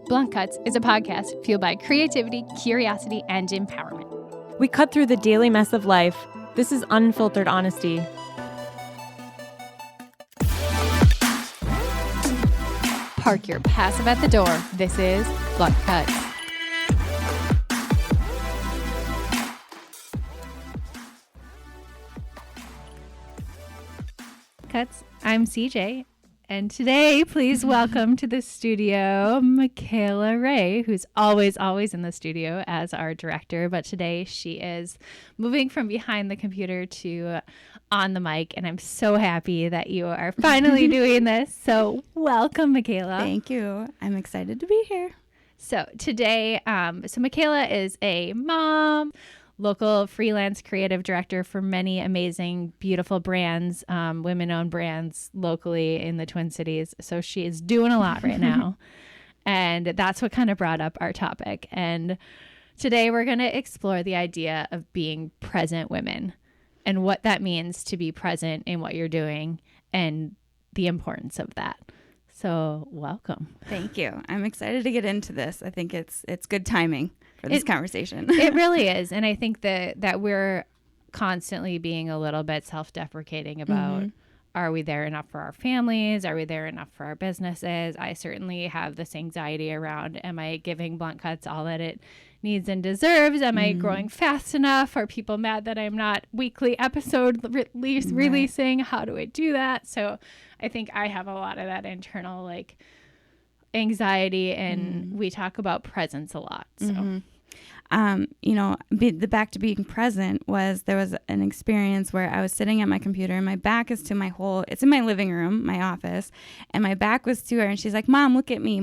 Blunt Cuts is a podcast fueled by creativity, curiosity, and empowerment. We cut through the daily mess of life. This is unfiltered honesty. Park your passive at the door. This is Blunt Cuts. Cuts. I'm CJ. And today, please welcome to the studio, Michaela Ray, who's always in the studio as our director. But today she is moving from behind the computer to on the mic. And I'm so happy that you are finally doing this. So welcome, Michaela. Thank you. I'm excited to be here. So today, Michaela is a mom, local freelance creative director for many amazing, beautiful brands, women-owned brands locally in the Twin Cities. So she is doing a lot right now. And that's what kind of brought up our topic. And today we're going to explore the idea of being present women and what that means to be present in what you're doing and the importance of that. So welcome. Thank you. I'm excited to get into this. I think it's good timing for this conversation. It really is. And I think that we're constantly being a little bit self-deprecating about, are we there enough for our families? Are we there enough for our businesses? I certainly have this anxiety around, am I giving Blunt Cuts all that it needs and deserves? Am I growing fast enough? Are people mad that I'm not weekly episode releasing? How do I do that? So I think I have a lot of that internal anxiety, and we talk about presence a lot. So. The back to being present there was an experience where I was sitting at my computer and my back is to it's in my living room, my office, and my back was to her and she's like, Mom, look at me.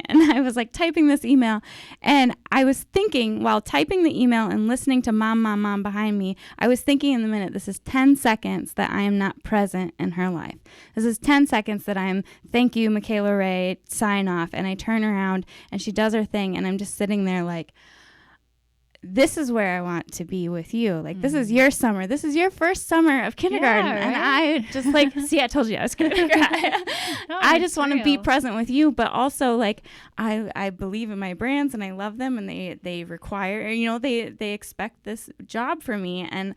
And I was typing this email, and I was thinking while typing the email and listening to mom behind me, I was thinking in the minute, this is 10 seconds that I am not present in her life. This is 10 seconds that I'm, thank you, Michaela Ray, sign off. And I turn around and she does her thing and I'm just sitting there this is where I want to be with you. This is your summer. This is your first summer of kindergarten. Yeah, right? And I just see, I told you I was going to cry. I just want to be present with you. But also I believe in my brands and I love them, and they require, they expect this job for me. And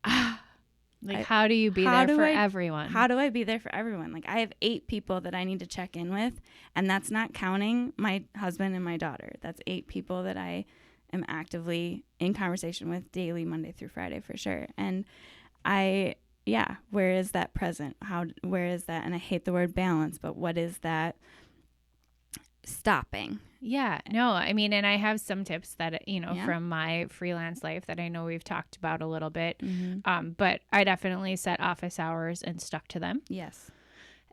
how do you be there for everyone? How do I be there for everyone? I have 8 people that I need to check in with, and that's not counting my husband and my daughter. That's 8 people that I am actively in conversation with daily, Monday through Friday, for sure. And where is that present? Where is that? And I hate the word balance, but what is that stopping? Yeah, no, I mean, and I have some tips that, from my freelance life that I know we've talked about a little bit, but I definitely set office hours and stuck to them. Yes.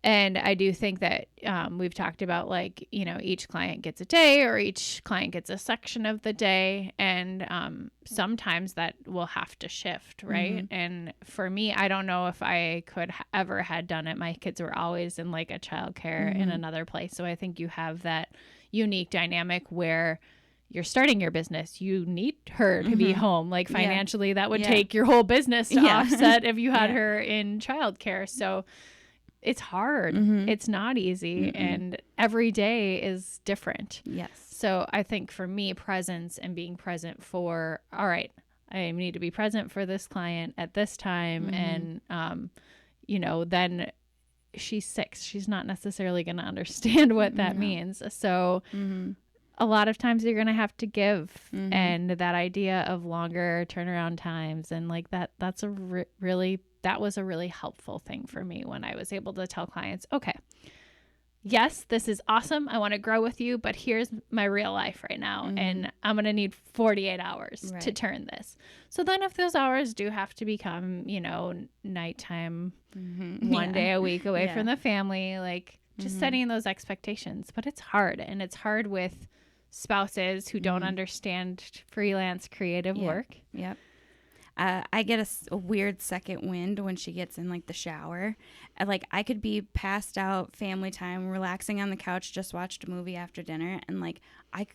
And I do think that we've talked about each client gets a day, or each client gets a section of the day. And sometimes that will have to shift, right? And for me, I don't know if I could ever had done it. My kids were always in a childcare in another place. So I think you have that unique dynamic where you're starting your business. You need her to be home. Financially, that would take your whole business to offset if you had her in childcare. So it's hard. It's not easy. And every day is different. Yes. So I think for me, presence and being present for, all right, I need to be present for this client at this time. And, then she's 6. She's not necessarily going to understand what that means. So a lot of times you're going to have to give. And that idea of longer turnaround times and that's a that was a really helpful thing for me when I was able to tell clients, okay, yes, this is awesome. I want to grow with you, but here's my real life right now. And I'm going to need 48 hours to turn this. So then if those hours do have to become, nighttime, one day a week away from the family, just setting those expectations. But it's hard. And it's hard with spouses who don't understand freelance creative work. Yep. I get a weird second wind when she gets in the shower. I could be passed out, family time, relaxing on the couch, just watched a movie after dinner, and I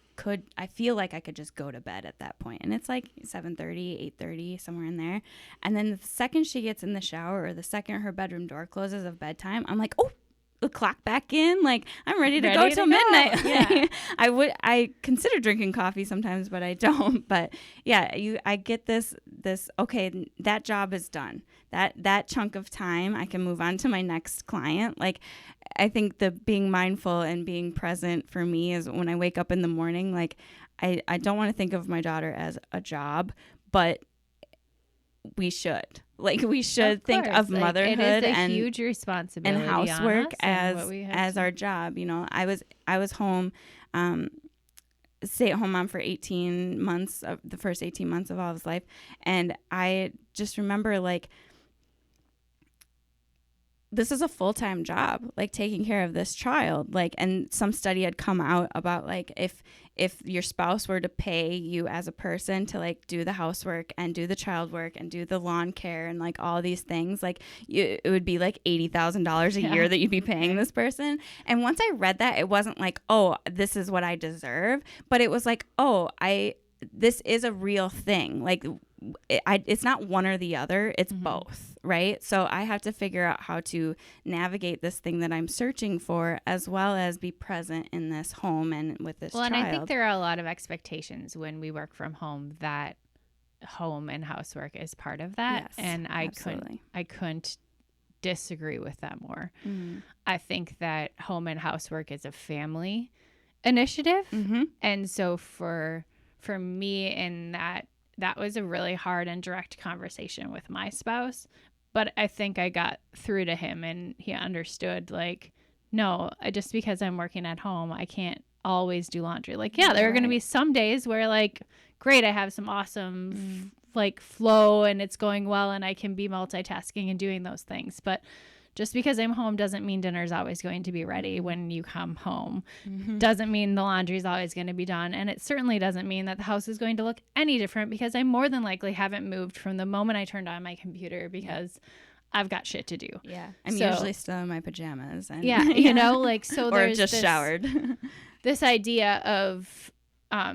feel like I could just go to bed at that point. And it's 7:30, 8:30, somewhere in there. And then the second she gets in the shower, or the second her bedroom door closes of bedtime, I'm oh, clock back in. Like, I'm ready to go till midnight. Yeah. I consider drinking coffee sometimes, but I don't. But yeah, I get this, okay, that job is done. That chunk of time, I can move on to my next client. Like, I think the being mindful and being present for me is when I wake up in the morning, like, I don't want to think of my daughter as a job, but we should. Like, we should think of motherhood, it is a and huge responsibility and housework as our job. You know, I was home, stay-at-home mom for 18 months of the first 18 months of Olive's life, and I just remember, like, this is a full-time job, like, taking care of this child. Like, and some study had come out about, like, if your spouse were to pay you as a person to, like, do the housework and do the child work and do the lawn care and, like, all these things, like, it would be like $80,000 a year that you'd be paying this person. And once I read that, it wasn't like, oh, this is what I deserve, but it was like, oh, this is a real thing. Like, it's not one or the other, it's both, right? So I have to figure out how to navigate this thing that I'm searching for, as well as be present in this home and with this child. And I think there are a lot of expectations when we work from home that home and housework is part of that. Yes, and I couldn't disagree with that more. I think that home and housework is a family initiative. And so for me, in that was a really hard and direct conversation with my spouse, but I think I got through to him and he understood, like, no, just because I'm working at home, I can't always do laundry. Like, yeah, there are going to be some days where, like, great, I have some awesome like flow and it's going well and I can be multitasking and doing those things. But just because I'm home doesn't mean dinner's always going to be ready when you come home. Doesn't mean the laundry's always going to be done. And it certainly doesn't mean that the house is going to look any different, because I more than likely haven't moved from the moment I turned on my computer, because I've got shit to do. Yeah. I'm usually still in my pajamas. And you know, like, so or there's just showered. This idea of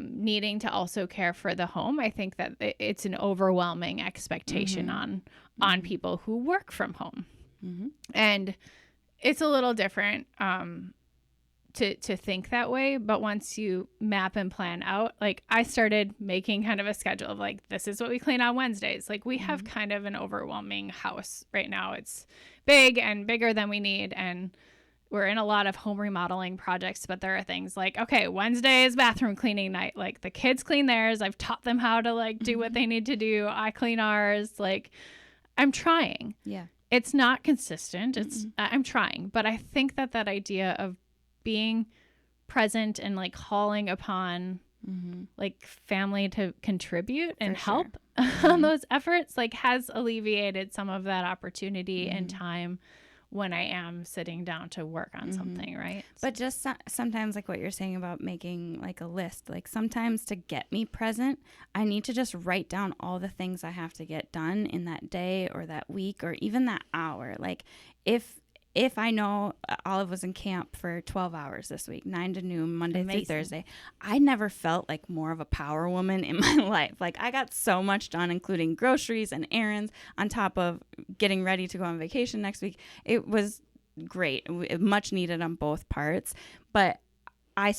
needing to also care for the home. I think that it's an overwhelming expectation on people who work from home. And it's a little different to think that way. But once you map and plan out, like, I started making kind of a schedule of, like, this is what we clean on Wednesdays. Like, we have kind of an overwhelming house right now. It's big and bigger than we need. And we're in a lot of home remodeling projects, but there are things like, okay, Wednesday is bathroom cleaning night. Like, the kids clean theirs. I've taught them how to, like, do what they need to do. I clean ours. Like, I'm trying. Yeah. It's not consistent. I'm trying, but I think that idea of being present and, like, calling upon like family to contribute and help on those efforts, like, has alleviated some of that opportunity and time when I am sitting down to work on something, right? But just sometimes, like what you're saying about making, like, a list, like, sometimes to get me present, I need to just write down all the things I have to get done in that day or that week or even that hour. Like, if I know Olive was in camp for 12 hours this week, 9 to noon, Monday through Thursday, I never felt like more of a power woman in my life. Like, I got so much done, including groceries and errands, on top of getting ready to go on vacation next week. It was great, much needed on both parts. But I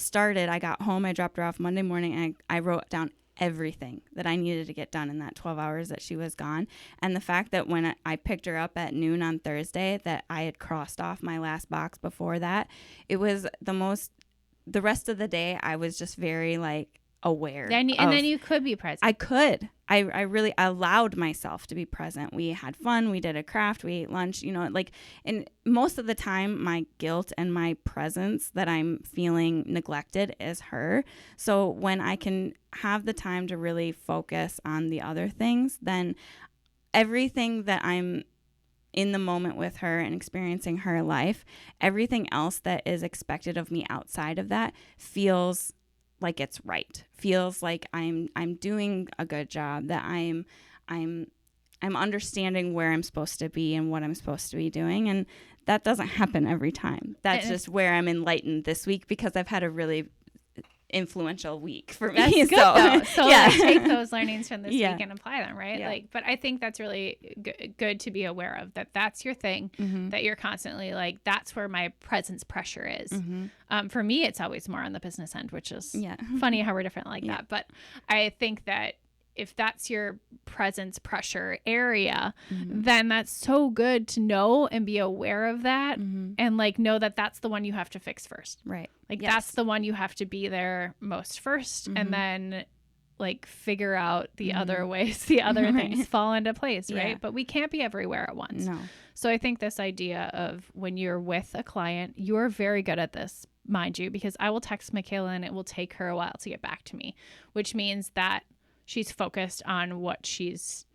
got home, I dropped her off Monday morning, and I wrote down everything that I needed to get done in that 12 hours that she was gone. And the fact that when I picked her up at noon on Thursday, that I had crossed off my last box before that, it was the rest of the day, I was just very, like, aware. And then you could be present. I could. I really allowed myself to be present. We had fun. We did a craft. We ate lunch, you know, like, and most of the time my guilt and my presence that I'm feeling neglected is her. So when I can have the time to really focus on the other things, then everything that I'm in the moment with her and experiencing her life, everything else that is expected of me outside of that feels like it's right, feels like I'm doing a good job, that I'm understanding where I'm supposed to be and what I'm supposed to be doing. And that doesn't happen every time. That's just where I'm enlightened this week, because I've had a really influential week for me. That's good though. So yeah. like, take those learnings from this Yeah. week and apply them, right? Yeah. Like, but I think that's really good to be aware of, that that's your thing, that you're constantly like, that's where my presence pressure is. For me, it's always more on the business end, which is funny how we're different like that. But I think that if that's your presence pressure area, then that's so good to know and be aware of that, and like know that that's the one you have to fix first. Right. Like that's the one you have to be there most first, and then like figure out the other ways, the other things fall into place, right? But we can't be everywhere at once. No. So I think this idea of when you're with a client, you're very good at this, mind you, because I will text Michaela and it will take her a while to get back to me, which means that she's focused on what she's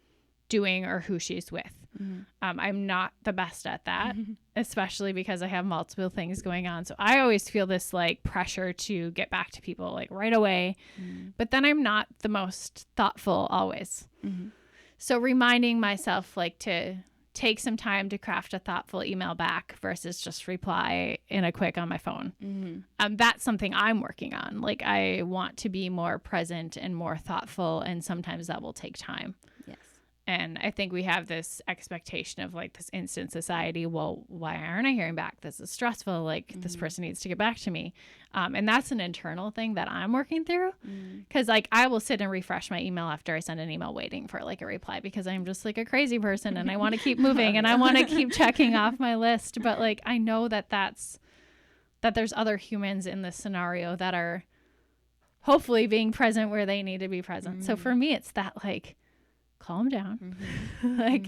doing or who she's with. I'm not the best at that, especially because I have multiple things going on. So I always feel this like pressure to get back to people like right away, but then I'm not the most thoughtful always. So reminding myself like to take some time to craft a thoughtful email back versus just reply in a quick on my phone. That's something I'm working on. Like I want to be more present and more thoughtful, and sometimes that will take time. Yes. And I think we have this expectation of like this instant society. Well, why aren't I hearing back? This is stressful. Like this person needs to get back to me. And that's an internal thing that I'm working through. Cause like I will sit and refresh my email after I send an email waiting for like a reply, because I'm just like a crazy person and I want to keep moving and I want to keep checking off my list. But like, I know that there's other humans in this scenario that are hopefully being present where they need to be present. So for me, it's that like, calm down, like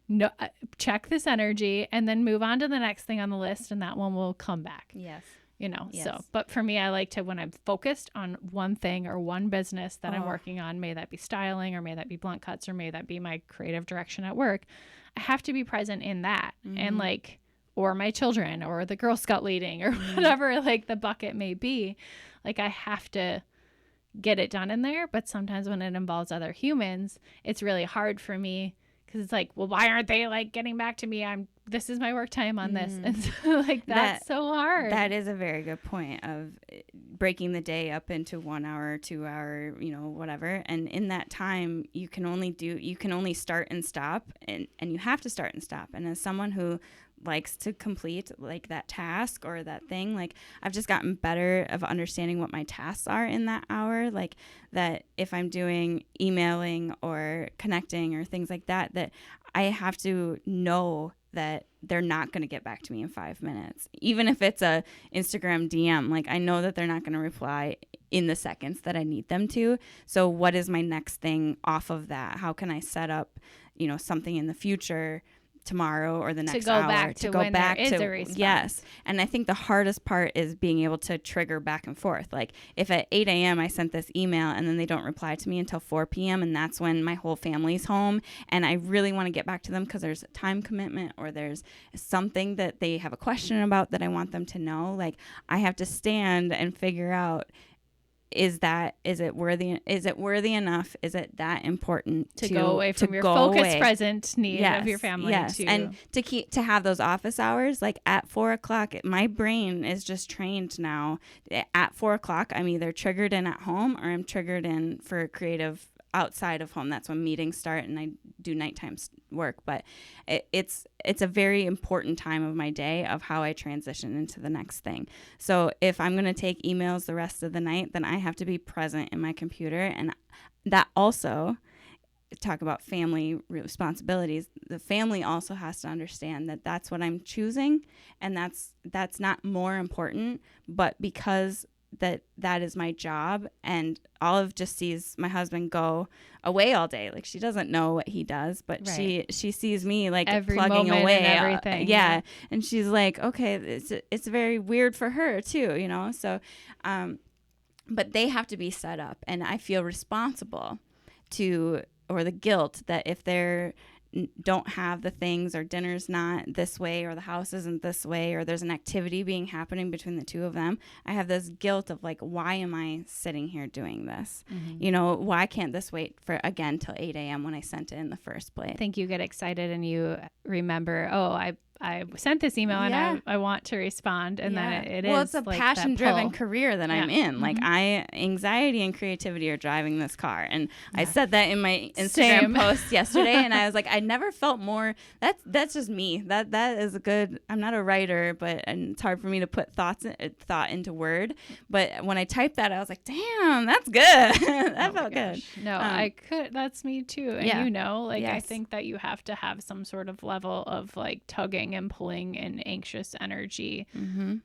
no, check this energy and then move on to the next thing on the list, and that one will come back. Yes. You know, Yes. so, but for me, I like to, when I'm focused on one thing or one business that I'm working on, may that be styling or may that be blunt cuts or may that be my creative direction at work, I have to be present in that. And like, or my children or the Girl Scout leading or whatever, like the bucket may be, like I have to get it done in there. But sometimes when it involves other humans, it's really hard for me, because it's like, well, why aren't they like getting back to me? This is my work time on this. And so like, that's so hard. That is a very good point of breaking the day up into 1 hour, 2 hour, whatever. And in that time, you can only start and stop, and you have to start and stop. And as someone who likes to complete like that task or that thing, like I've just gotten better of understanding what my tasks are in that hour, like that if I'm doing emailing or connecting or things like that, that I have to know that they're not going to get back to me in 5 minutes. Even if it's a Instagram DM, like I know that they're not going to reply in the seconds that I need them to. So what is my next thing off of that? How can I set up, something in the future, tomorrow or the next hour, to go back to a response. Yes. And I think the hardest part is being able to trigger back and forth. Like if at 8 a.m. I sent this email and then they don't reply to me until 4 p.m. and that's when my whole family's home and I really want to get back to them because there's a time commitment or there's something that they have a question about that I want them to know, like I have to stand and figure out, is it worthy enough? Is it that important to go away from your focused present need of your family? Yes. And to have those office hours, like at 4 o'clock, my brain is just trained now. At 4 o'clock, I'm either triggered in at home or I'm triggered in for creative outside of home. That's when meetings start and I do nighttime work. But it's a very important time of my day of how I transition into the next thing. So if I'm going to take emails the rest of the night, then I have to be present in my computer. And that also, talk about family responsibilities, the family also has to understand that that's what I'm choosing. And that's not more important, but because that is my job, and Olive just sees my husband go away all day. Like she doesn't know what he does, but she sees me like every plugging away and everything. Yeah. And she's like, okay, it's very weird for her too, so but they have to be set up, and I feel responsible or the guilt that if they're don't have the things, or dinner's not this way, or the house isn't this way, or there's an activity happening between the two of them, I have this guilt of like, why am I sitting here doing this? Why can't this wait till 8 a.m. when I sent it in the first place? I think you get excited and you remember, I sent this email and I want to respond. And then it well, is it's a like passion-driven career that I'm in. Like Mm-hmm. anxiety and creativity are driving this car. And I said that in my Instagram post yesterday. And I was like, I never felt more. That's just me. That is a good. I'm not a writer, and it's hard for me to put thought into word. But when I typed that, I was like, damn, that's good. that felt good. No, I could. That's me too. And I Yes. think that you have to have some sort of level of like tugging and pulling and anxious energy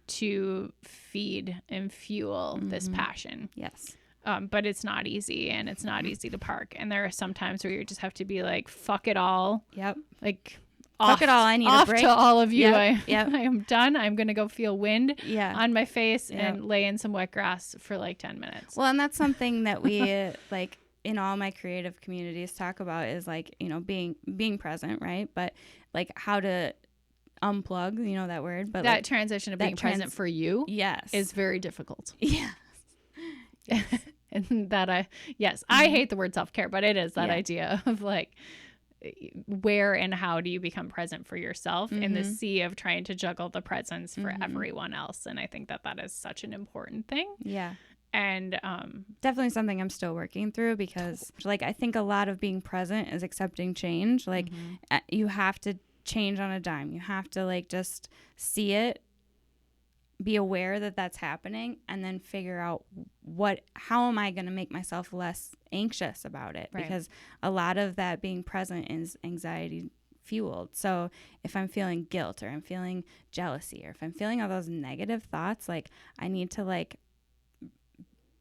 to feed and fuel this passion. Yes. But it's not easy, and it's not easy to park. And there are some times where you just have to be like, fuck it all. Yep. Like, fuck it all. I need a break. To all of you. Yep. I am done. I'm going to go feel wind on my face Yep. and lay in some wet grass for like 10 minutes. Well, and that's something that we like in all my creative communities talk about is like, being present, right? But like how to unplug, that word, but that transition of being present for you is very difficult. Yes. And that I hate the word self-care, but it is that idea of like, where and how do you become present for yourself in the sea of trying to juggle the presence for everyone else? And I think that is such an important thing. Yeah. And definitely something I'm still working through, because like I think a lot of being present is accepting change. Like you have to change on a dime. You have to like just see it, be aware that that's happening, and then figure out how am I going to make myself less anxious about it? Right. Because a lot of that being present is anxiety fueled. So if I'm feeling guilt, or I'm feeling jealousy, or if I'm feeling all those negative thoughts, like I need to like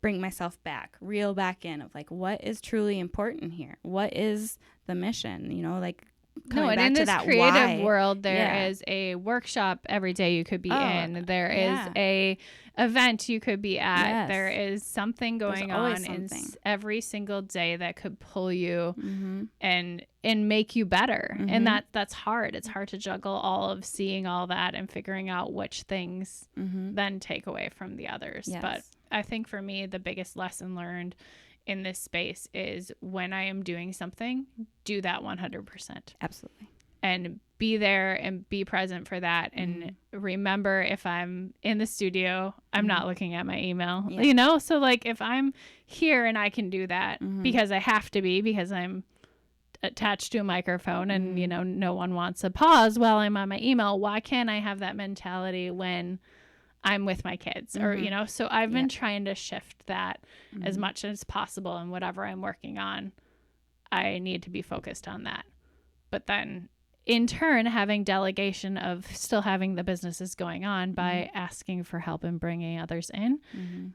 bring myself back, reel back in of like, what is truly important here? What is the mission? Like coming back in to this that creative why. world, there is a workshop every day you could be in. There is a event you could be at. Yes. There is something going on in every single day that could pull you and make you better. And that's hard. It's hard to juggle all of seeing all that and figuring out which things then take away from the others. Yes. But I think for me, the biggest lesson learned in this space is when I am doing something, do that 100%. Absolutely. And be there and be present for that. And remember, if I'm in the studio, I'm not looking at my email, So like if I'm here and I can do that because I have to be, because I'm attached to a microphone and, no one wants a pause while I'm on my email. Why can't I have that mentality when I'm with my kids or, so I've been trying to shift that as much as possible, and whatever I'm working on, I need to be focused on that. But then in turn, having delegation of still having the businesses going on by asking for help and bringing others in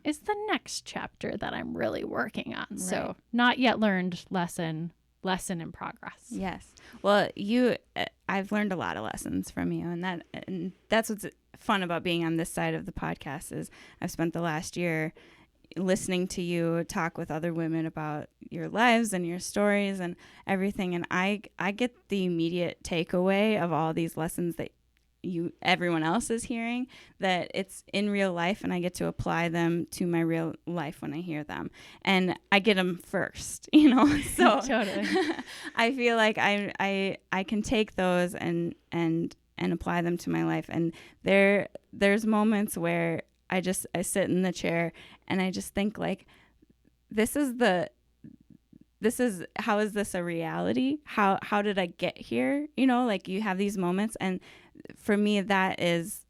is the next chapter that I'm really working on. Right. So not yet learned lesson in progress. Yes. Well, I've learned a lot of lessons from you, and that's what's fun about being on this side of the podcast is I've spent the last year listening to you talk with other women about your lives and your stories and everything, and I get the immediate takeaway of all these lessons that everyone else is hearing, that it's in real life, and I get to apply them to my real life when I hear them, and I get them first, so Totally. I feel like I can take those and apply them to my life, and there's moments where I sit in the chair and I just think like, how is this a reality? How did I get here? Like you have these moments, and for me that is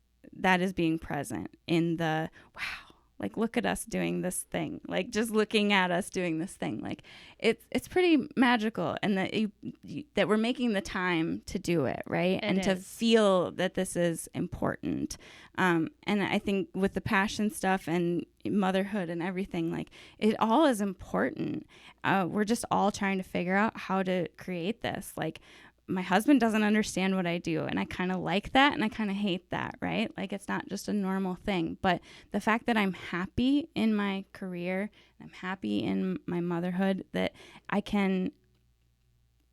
being present in the wow, like look at us doing this thing, like just looking at us doing this thing, like it's pretty magical, and that we're making the time to do it, right? And to feel that this is important. And I think with the passion stuff and motherhood and everything, like it all is important. We're just all trying to figure out how to create this. Like my husband doesn't understand what I do, and I kind of like that and I kind of hate that, right? Like it's not just a normal thing, but the fact that I'm happy in my career, I'm happy in my motherhood, that I can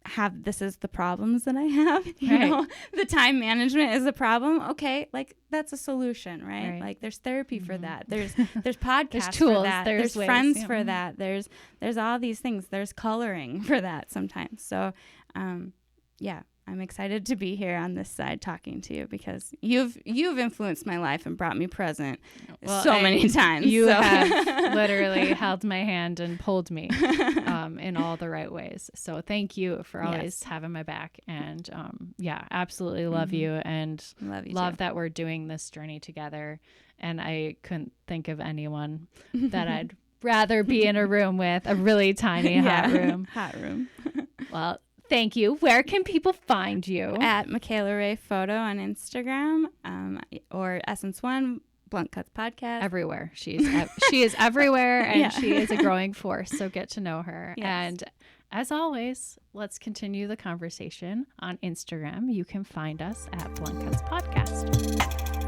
have, this is the problems that I have, the time management is a problem. Okay, like that's a solution, right? Like there's therapy for that. There's podcasts there's tools, for that. There's ways, friends for that. There's all these things. There's coloring for that sometimes. So, I'm excited to be here on this side talking to you because you've influenced my life and brought me present many times. You have literally held my hand and pulled me in all the right ways. So thank you for always having my back. And absolutely love you and love that we're doing this journey together. And I couldn't think of anyone that I'd rather be in a room with, a really tiny hot room. Hot room. Well, thank you. Where can people find you? At Michaela Ray Photo on Instagram, or Essence One Blunt Cuts Podcast. Everywhere. She is everywhere, and she is a growing force. So get to know her. Yes. And as always, let's continue the conversation on Instagram. You can find us at Blunt Cuts Podcast.